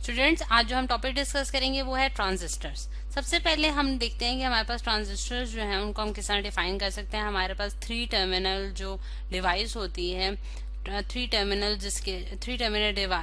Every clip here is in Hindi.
स्टूडेंट्स, आज जो हम टॉपिक डिस्कस करेंगे वो है ट्रांजिस्टर्स। सबसे पहले हम देखते हैं कि हमारे पास ट्रांजिस्टर्स जो हैं उनको हम किस तरह डिफाइन कर सकते हैं। हमारे पास थ्री टर्मिनल जो डिवाइस होती है, three terminal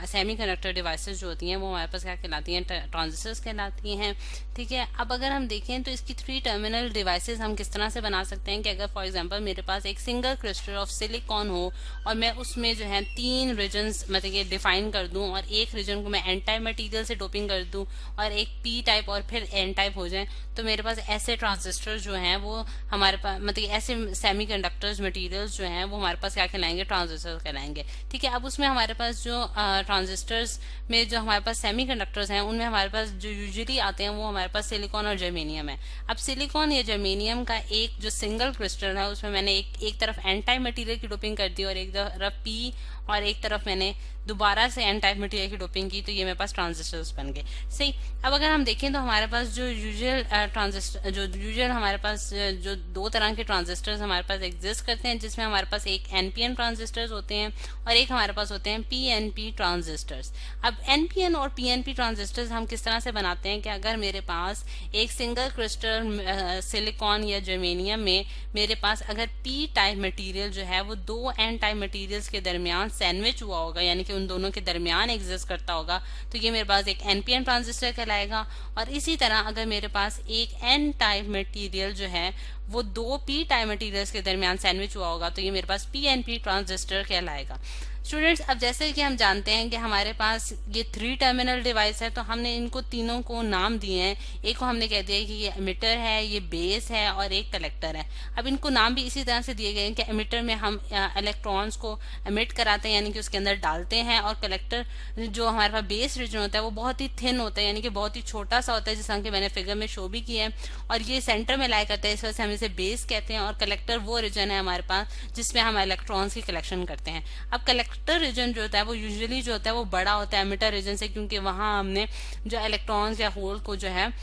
semi conductor devices जो होती हैं वो हमारे पास क्या कहलाती हैं, ट्रांजिस्टर्स कहलाती हैं। ठीक है, अब अगर हम देखें तो इसकी थ्री टर्मिनल डिवाइसेस हम किस तरह से बना सकते हैं कि अगर फॉर एग्जांपल मेरे पास एक सिंगल क्रिस्टल ऑफ सिलिकॉन हो और मैं उसमें जो है तीन रीजन्स मतलब ये डिफाइन कर दूं और एक रीजन को मैं एन टाइप मटेरियल से डोपिंग कर दूं और एक पी टाइप और फिर एन टाइप हो जाए, तो मेरे पास ऐसे ट्रांजिस्टर जो हैं वो हमारे पास मतलब ऐसे सेमी कंडक्टर्स मटीरियल्स जो हैं वो हमारे पास क्या कहलाएंगे, ट्रांजिस्टर कहलाएंगे। ठीक है, अब उसमें हमारे पास जो ट्रांजिस्टर्स में जो हमारे पास सेमी कंडक्टर्स हैं उनमें हमारे पास जो यूजुअली आते हैं वो हमारे पास सिलिकॉन और जर्मेनियम है। अब सिलिकॉन या जर्मेनियम का एक जो सिंगल क्रिस्टल है उसमें मैंने एक तरफ एन टाइप मटेरियल की डोपिंग कर दी और एक तरफ पी और एक तरफ मैंने दोबारा से एन टाइप मटेरियल की डोपिंग की, तो ये मेरे पास ट्रांजिस्टर्स बन गए। सही, अब अगर हम देखें तो हमारे पास जो यूजुअल हमारे पास जो दो तरह के ट्रांजिस्टर्स हमारे पास एग्जिस्ट करते हैं, जिसमें हमारे पास एक एनपीएन ट्रांजिस्टर्स होते हैं और एक हमारे पास होते हैं पीएनपी ट्रांजिस्टर्स। अब एनपीएन और पीएनपी ट्रांजिस्टर्स हम किस तरह से बनाते हैं कि अगर मेरे पास एक सिंगल क्रिस्टल सिलिकॉन या जर्मेनियम में मेरे पास अगर पी टाइप मटेरियल जो है वो दो एन टाइप मटेरियल्स के दरमियान सैंडविच हुआ होगा, यानी कि उन दोनों के दरमियान एग्जिस्ट करता होगा, तो ये मेरे पास एक एनपीएन ट्रांजिस्टर कहलाएगा। और इसी तरह अगर मेरे पास एक एन टाइप मटेरियल जो है वो दो पी टाइप मटेरियल्स के दरमियान सैंडविच हुआ होगा, तो ये मेरे पास पीएनपी ट्रांजिस्टर कहलाएगा। स्टूडेंट्स, अब जैसे कि हम जानते हैं कि हमारे पास ये थ्री टर्मिनल डिवाइस है, तो हमने इनको तीनों को नाम दिए हैं। एक को हमने कह दिया कि ये एमिटर है, ये बेस है और एक कलेक्टर है। अब इनको नाम भी इसी तरह से दिए गए हैं कि एमिटर में हम इलेक्ट्रॉन्स को एमिट कराते हैं यानी कि उसके अंदर डालते हैं, और कलेक्टर जो हमारे पास बेस रीजन होता है वो बहुत ही थिन होता है यानी कि बहुत ही छोटा सा होता है, जिस तरह के मैंने फिगर में शो भी किया है, और ये सेंटर में लाई करता है, इस वजह से हम इसे बेस कहते हैं। और कलेक्टर वो रीजन है हमारे पास जिसमें हम इलेक्ट्रॉन्स की कलेक्शन करते हैं। अब कलेक्टर रीजन जो होता है वो यूजुअली जो होता है वो बड़ा होता है एमिटर रीजन से, क्योंकि वहां हमने जो इलेक्ट्रॉन्स या होल को जो है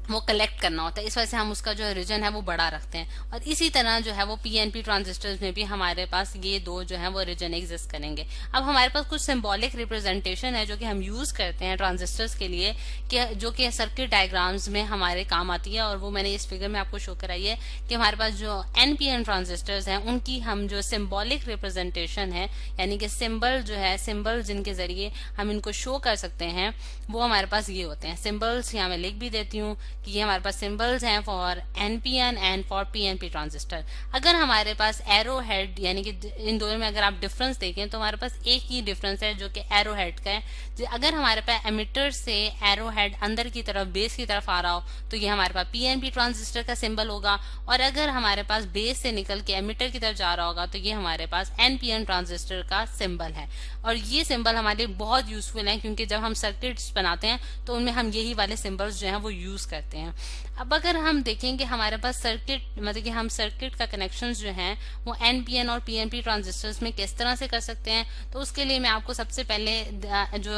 वो कलेक्ट करना होता है, इस वजह से हम उसका जो रीजन है वो बड़ा रखते हैं। और इसी तरह जो है वो पीएनपी ट्रांजिस्टर्स में भी हमारे पास ये दो जो है वो रीजन एग्जिस्ट करेंगे। अब हमारे पास कुछ सिंबॉलिक रिप्रेजेंटेशन है जो कि हम यूज करते हैं ट्रांजिस्टर्स के लिए, कि जो कि सर्किट डायग्राम्स में हमारे काम आती है, और वो मैंने इस फिगर में आपको शो कराई है कि हमारे पास जो एनपीएन ट्रांजिस्टर्स हैं उनकी हम जो सिंबॉलिक रिप्रेजेंटेशन है यानी कि सिंबल जो है, सिंबल जिनके जरिए हम इनको शो कर सकते हैं वो हमारे पास ये होते हैं। सिंबल्स यहाँ मैं लिख भी देती हूँ कि ये हमारे पास सिंबल्स हैं for NPN and for PNP transistor. अगर हमारे पास एरो हेड यानी कि इन दोनों में अगर आप डिफरेंस देखें तो हमारे पास एक ही डिफरेंस है जो कि एरो हेड का है। अगर हमारे पास एमिटर से एरो हेड अंदर की तरफ बेस की तरफ आ रहा हो तो ये हमारे पास पीएनपी ट्रांजिस्टर का सिंबल होगा, और अगर हमारे पास बेस से निकल के एमिटर की तरफ जा रहा होगा तो ये हमारे पास एनपीएन ट्रांजिस्टर का सिंबल है। और ये सिंबल हमारे लिए बहुत यूजफुल है क्योंकि जब हम सर्किट्स बनाते हैं तो उनमें हम यही वाले सिंबल्स जो हैं वो यूज करते हैं। अब अगर हम देखेंगे हमारे पास सर्किट मतलब कि हम सर्किट का कनेक्शंस जो हैं वो एनपीएन और पीएनपी ट्रांजिस्टर्स में किस तरह से कर सकते हैं, तो उसके लिए मैं आपको सबसे पहले जो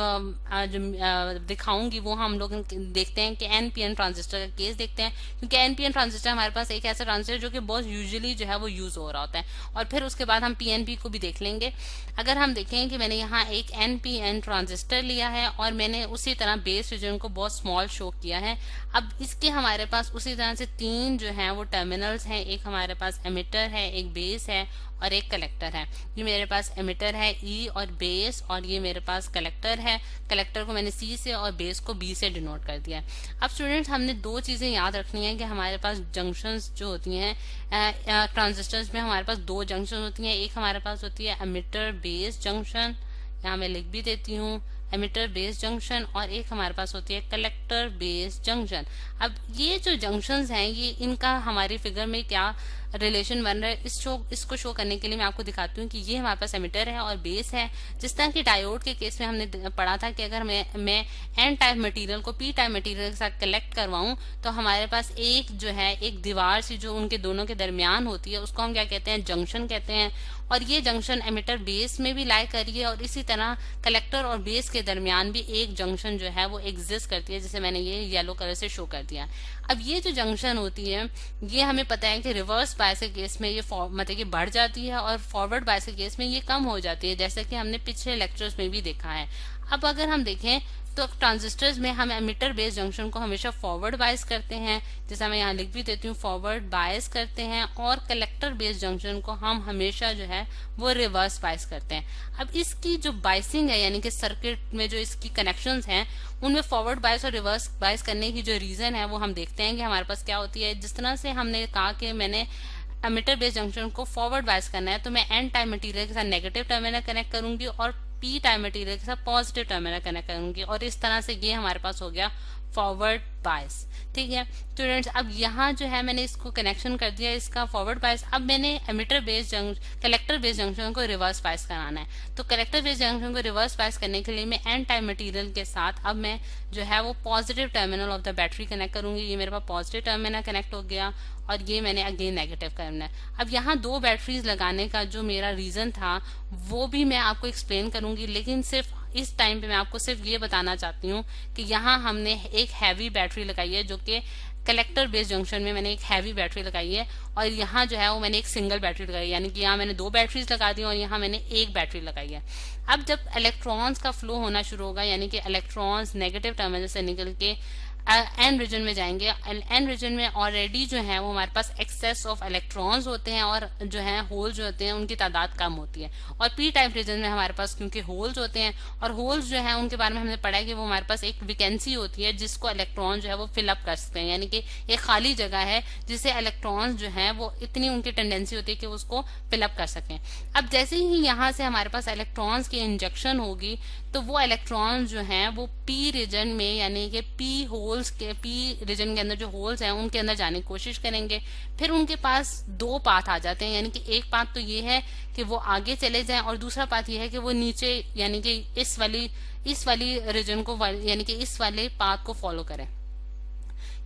दिखाऊंगी वो हम लोग देखते हैं कि एनपीएन ट्रांजिस्टर का केस देखते हैं, क्योंकि एनपीएन ट्रांजिस्टर हमारे पास एक ऐसा ट्रांजिस्टर जो कि बहुत यूजुअली जो है वो यूज हो रहा होता है, और फिर उसके बाद हम पीएनपी को भी देख लेंगे। अगर हम देखें कि मैंने यहाँ एक एनपीएन ट्रांजिस्टर लिया है और मैंने उसी तरह बेस रीजन को बहुत स्मॉल शो किया है। अब इसके हमारे पास उसी तरह से तीन जो हैं वो टर्मिनल्स हैं, एक हमारे पास एमिटर है, एक बेस है और एक कलेक्टर है। ये मेरे पास एमिटर है ई और बेस, और ये मेरे पास कलेक्टर है। कलेक्टर को मैंने सी से और बेस को बी से डिनोट कर दिया है। अब स्टूडेंट्स, हमने दो चीजें याद रखनी है कि हमारे पास जंक्शंस जो होती हैं ट्रांजिस्टर्स में, हमारे पास दो जंक्शन होती हैं। एक हमारे पास होती है एमिटर बेस जंक्शन, यहाँ मैं लिख भी देती हूँ एमिटर बेस जंक्शन, और एक हमारे पास होती है कलेक्टर बेस जंक्शन। अब ये जो जंक्शंस हैं ये इनका हमारी फिगर में क्या रिलेशन बन रहा है, इसको शो करने के लिए मैं आपको दिखाती हूँ कि ये हमारे पास एमिटर है और बेस है। जिस तरह की डायोड के केस में हमने पढ़ा था कि अगर मैं एन टाइप मटेरियल को पी टाइप मटेरियल के साथ कलेक्ट करवाऊं तो हमारे पास एक जो है एक दीवार सी जो उनके दोनों के दरमियान होती है उसको हम क्या कहते हैं, जंक्शन कहते हैं। और ये जंक्शन एमिटर बेस में भी लाई करी है, और इसी तरह कलेक्टर और बेस के दरमियान भी एक जंक्शन जो है वो एग्जिस्ट करती है, जिसे मैंने ये येलो कलर से शो कर दिया। अब ये जो जंक्शन होती है ये हमें पता है कि रिवर्स बायस के केस में ये मतलब कि बढ़ जाती है और फॉरवर्ड बायस के केस में ये कम हो जाती है, जैसे कि हमने पिछले लेक्चर्स में भी देखा है। अब अगर हम देखें तो ट्रांजिस्टर्स में हम एमिटर बेस जंक्शन को हमेशा फॉरवर्ड बायस करते हैं, जैसा मैं यहाँ लिख भी देती हूँ, फॉरवर्ड बायस करते हैं, और कलेक्टर बेस जंक्शन को हम हमेशा जो है वो रिवर्स बायस करते हैं। अब इसकी जो बायसिंग है, यानी कि सर्किट में जो इसकी कनेक्शंस हैं उनमें फॉरवर्ड बायस और रिवर्स बायस करने की जो रीजन है वो हम देखते हैं कि हमारे पास क्या होती है। जिस तरह से हमने कहा कि मैंने एमिटर बेस जंक्शन को फॉरवर्ड बायस करना है, तो मैं एन टाइम मटेरियल के साथ नेगेटिव टर्मिनल कनेक्ट करूंगी और पी टाइम मटेरियल के साथ पॉजिटिव टर्मिनल कनेक्ट करूंगी, और इस तरह से ये हमारे पास हो गया फॉरवर्ड बायस। ठीक है स्टूडेंट्स, अब यहाँ जो है मैंने इसको कनेक्शन कर दिया इसका फॉरवर्ड बायस। अब मैंने emitter base collector base junction को रिवर्स बायस कराना है। तो कलेक्टर बेस जंक्शन को रिवर्स बायस करने के लिए मैं एन टाइम मटेरियल के साथ अब मैं जो है वो positive terminal of the battery connect करूंगी। ये मेरे पास पॉजिटिव टर्मिनल कनेक्ट हो गया, और ये मैंने अगेन नेगेटिव करना है। अब यहाँ दो बैटरीज लगाने का जो मेरा रीजन था वो भी मैं आपको एक्सप्लेन करूंगी, लेकिन सिर्फ इस टाइम पे मैं आपको सिर्फ ये बताना चाहती हूँ कि यहाँ हमने एक हैवी बैटरी लगाई है, जो कि कलेक्टर बेस जंक्शन में मैंने एक हैवी बैटरी लगाई है, और यहाँ जो है वो मैंने एक सिंगल बैटरी लगाई है, यानी कि यहाँ मैंने दो बैटरीज लगा दी और यहाँ मैंने एक बैटरी लगाई है। अब जब इलेक्ट्रॉन्स का फ्लो होना शुरू होगा, यानी कि इलेक्ट्रॉन्स नेगेटिव टर्मिनल से निकल के एन रीजन में जाएंगे, एन रीजन में ऑलरेडी जो है वो हमारे पास एक्सेस ऑफ इलेक्ट्रॉन्स होते हैं, और जो है होल्स जो होते हैं उनकी तादाद कम होती है। और पी टाइप रीजन में हमारे पास क्योंकि होल्स होते हैं, और होल्स जो है उनके बारे में हमने पढ़ा है कि वो हमारे पास एक वैकेंसी होती है जिसको इलेक्ट्रॉन जो है वो फिलअप कर सकते हैं, यानी कि एक खाली जगह है जिसे इलेक्ट्रॉन्स जो है वो इतनी उनकी टेंडेंसी होती है कि उसको फिलअप कर सकें। अब जैसे ही यहाँ से हमारे पास इलेक्ट्रॉन्स की इंजेक्शन होगी, तो वो इलेक्ट्रॉन्स जो हैं वो पी रीजन में, यानी कि पी रीजन के अंदर जो होल्स हैं उनके अंदर जाने की कोशिश करेंगे। फिर उनके पास दो पाथ आ जाते हैं, यानी कि एक पाथ तो ये है कि वो आगे चले जाएं, और दूसरा पाथ ये है कि वो नीचे, यानी कि इस वाली रीजन को, यानी कि इस वाले पाथ को फॉलो करें।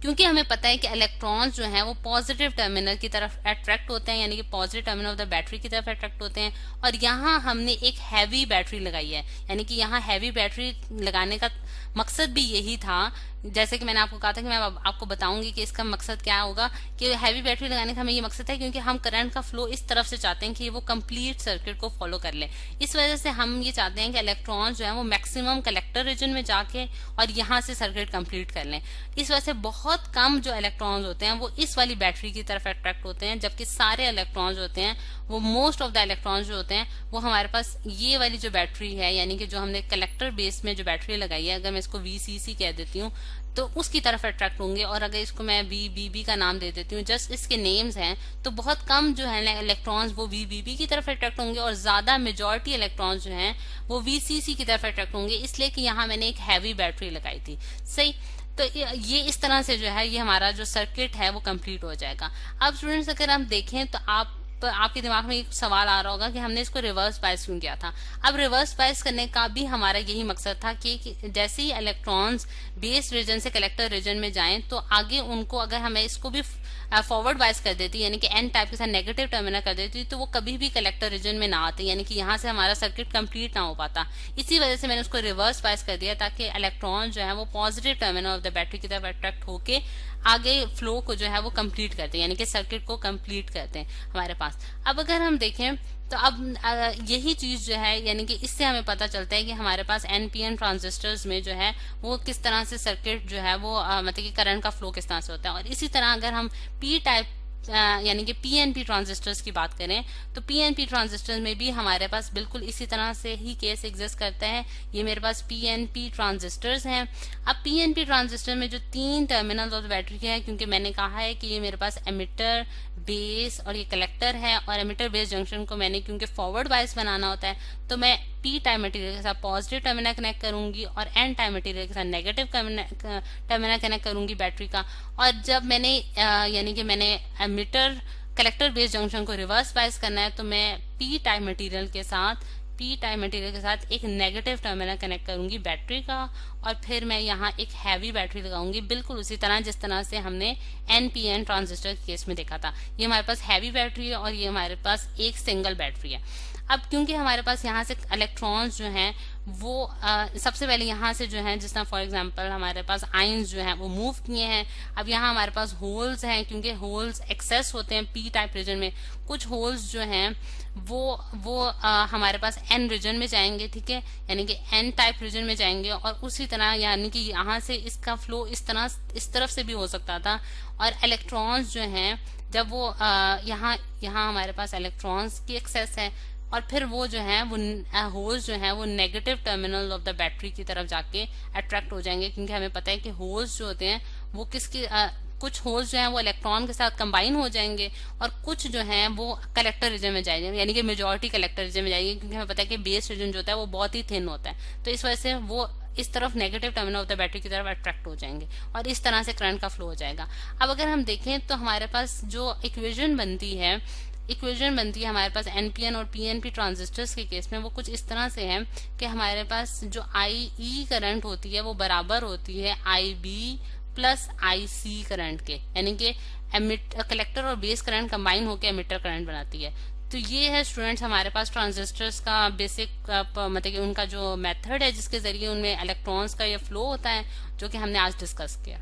क्योंकि हमें पता है कि इलेक्ट्रॉन्स जो हैं वो पॉजिटिव टर्मिनल की तरफ अट्रैक्ट होते हैं, यानी कि positive terminal of the battery की तरफ अट्रैक्ट होते हैं। और यहाँ हमने एक हैवी बैटरी लगाई है, यानी कि यहाँ हैवी बैटरी लगाने का मकसद भी यही था, जैसे कि मैंने आपको कहा था कि मैं आपको बताऊंगी कि इसका मकसद क्या होगा। कि हैवी बैटरी लगाने का हमें ये मकसद है क्योंकि हम करंट का फ्लो इस तरफ से चाहते हैं कि वो कंप्लीट सर्किट को फॉलो कर ले। इस वजह से हम ये चाहते हैं कि इलेक्ट्रॉन्स जो है वो मैक्सिमम कलेक्टर रीजन में जाके और यहाँ से सर्किट कंप्लीट कर लें। इस वजह से बहुत कम जो इलेक्ट्रॉन्स होते हैं वो इस वाली बैटरी की तरफ अट्रैक्ट होते हैं, जबकि सारे इलेक्ट्रॉन्स होते हैं वो मोस्ट ऑफ द इलेक्ट्रॉन्स जो होते हैं वो हमारे पास ये वाली जो बैटरी है, यानी कि जो हमने कलेक्टर बेस में जो बैटरी लगाई है, अगर मैं इसको VCC कह देती हूँ तो उसकी तरफ अट्रैक्ट होंगे। और अगर इसको मैं VBB का नाम दे देती हूँ, जस्ट इसके नेम्स हैं, तो बहुत कम जो है इलेक्ट्रॉन्स वो VBB की तरफ अट्रैक्ट होंगे, और ज्यादा मेजॉरिटी इलेक्ट्रॉन्स जो हैं वो VCC की तरफ अट्रैक्ट होंगे, इसलिए कि यहाँ मैंने एक हैवी बैटरी लगाई थी। सही, तो ये इस तरह से जो है ये हमारा जो सर्किट है वो कंप्लीट हो जाएगा। अब स्टूडेंट्स अगर हम देखें तो आपके दिमाग में एक सवाल आ रहा होगा कि हमने इसको रिवर्स बायस क्यों किया था। अब रिवर्स बायस करने का भी हमारा यही मकसद था कि जैसे ही इलेक्ट्रॉन्स बेस रीजन से कलेक्टर रीजन में जाएं तो आगे उनको, अगर हमें इसको भी फॉरवर्ड बायस कर देती, यानी कि एन टाइप के साथ नेगेटिव टर्मिनल कर देती, तो वो कभी भी कलेक्टर रीजन में ना आते, यानी कि यहाँ से हमारा सर्किट कंप्लीट ना हो पाता। इसी वजह से मैंने उसको रिवर्स बायस कर दिया, ताकि इलेक्ट्रॉन जो है वो positive terminal of the battery की तरफ अट्रैक्ट होके आगे फ्लो को जो है वो कंप्लीट करते हैं, यानी कि सर्किट को कंप्लीट करते हैं हमारे पास। अब अगर हम देखें तो अब यही चीज जो है, यानी कि इससे हमें पता चलता है कि हमारे पास NPN ट्रांजिस्टर्स में जो है वो किस तरह से सर्किट जो है वो मतलब कि करंट का फ्लो किस तरह से होता है। और इसी तरह अगर हम पी टाइप यानी कि PNP ट्रांजिस्टर्स की बात करें तो PNP ट्रांजिस्टर्स में भी हमारे पास बिल्कुल इसी तरह से ही केस एग्जिस्ट करता है। ये मेरे पास PNP ट्रांजिस्टर्स हैं। अब PNP ट्रांजिस्टर में जो 3 टर्मिनल ऑफ बैटरी है, क्योंकि मैंने कहा है कि ये मेरे पास एमिटर बेस और ये कलेक्टर है, और एमिटर बेस जंक्शन को मैंने क्योंकि फॉरवर्ड बायस बनाना होता है तो मैं पी टाइम मटेरियल के साथ पॉजिटिव टर्मिनल कनेक्ट करूंगी और एन टाइम मटेरियल के साथ नेगेटिव टर्मिनल कनेक्ट करूंगी बैटरी का। और जब मैंने यानी कि मैंने एमिटर कलेक्टर बेस जंक्शन को रिवर्स बायस करना है तो मैं पी टाइप मटेरियल के साथ एक नेगेटिव टर्मिनल कनेक्ट करूंगी बैटरी का, और फिर मैं यहाँ एक हैवी बैटरी लगाऊंगी, बिल्कुल उसी तरह जिस तरह से हमने NPN ट्रांजिस्टर के केस में देखा था। ये हमारे पास हैवी बैटरी है और ये हमारे पास एक सिंगल बैटरी है। अब क्योंकि हमारे पास यहाँ से इलेक्ट्रॉन्स जो हैं वो सबसे पहले यहाँ से जो है, जिस तरह फॉर एग्जांपल हमारे पास आयंस जो हैं वो मूव किए हैं। अब यहाँ हमारे पास होल्स हैं, क्योंकि होल्स एक्सेस होते हैं पी टाइप रीजन में। कुछ होल्स जो हैं वो हमारे पास एन रीजन में जाएंगे, ठीक है, यानी कि एन टाइप रीजन में जाएंगे। और उसी तरह यानी कि यहाँ से इसका फ्लो इस तरफ से भी हो सकता था। और इलेक्ट्रॉन्स जो हैं जब वो यहाँ हमारे पास इलेक्ट्रॉन्स की एक्सेस है, और फिर वो जो है वो होल्स जो है वो negative terminal of the battery की तरफ जाके अट्रैक्ट हो जाएंगे, क्योंकि हमें पता है कि होल्स जो होते हैं वो कुछ होल्स जो हैं वो इलेक्ट्रॉन के साथ कंबाइन हो जाएंगे, और कुछ जो हैं वो कलेक्टर रीजन में जाएंगे, यानी कि मेजॉरिटी कलेक्टर रीजन में जाएगी, क्योंकि हमें पता है कि बेस रीजन जो होता है वो बहुत ही थिन होता है। तो इस वजह से वो इस तरफ negative terminal of the battery की तरफ अट्रैक्ट हो जाएंगे, और इस तरह से करंट का फ्लो हो जाएगा। अब अगर हम देखें तो हमारे पास जो इक्वेशन बनती है हमारे पास एनपीएन और पीएनपी ट्रांजिस्टर्स के केस में, वो कुछ इस तरह से है कि हमारे पास जो आई करंट होती है वो बराबर होती है आई बी प्लस आई सी करंट के, यानी कि कलेक्टर और बेस करंट कंबाइन होकर एमिटर करंट बनाती है। तो ये है स्टूडेंट्स हमारे पास ट्रांजिस्टर्स का बेसिक मतलब कि उनका जो मेथड है जिसके जरिए उनमें इलेक्ट्रॉन्स का ये फ्लो होता है, जो कि हमने आज डिस्कस किया।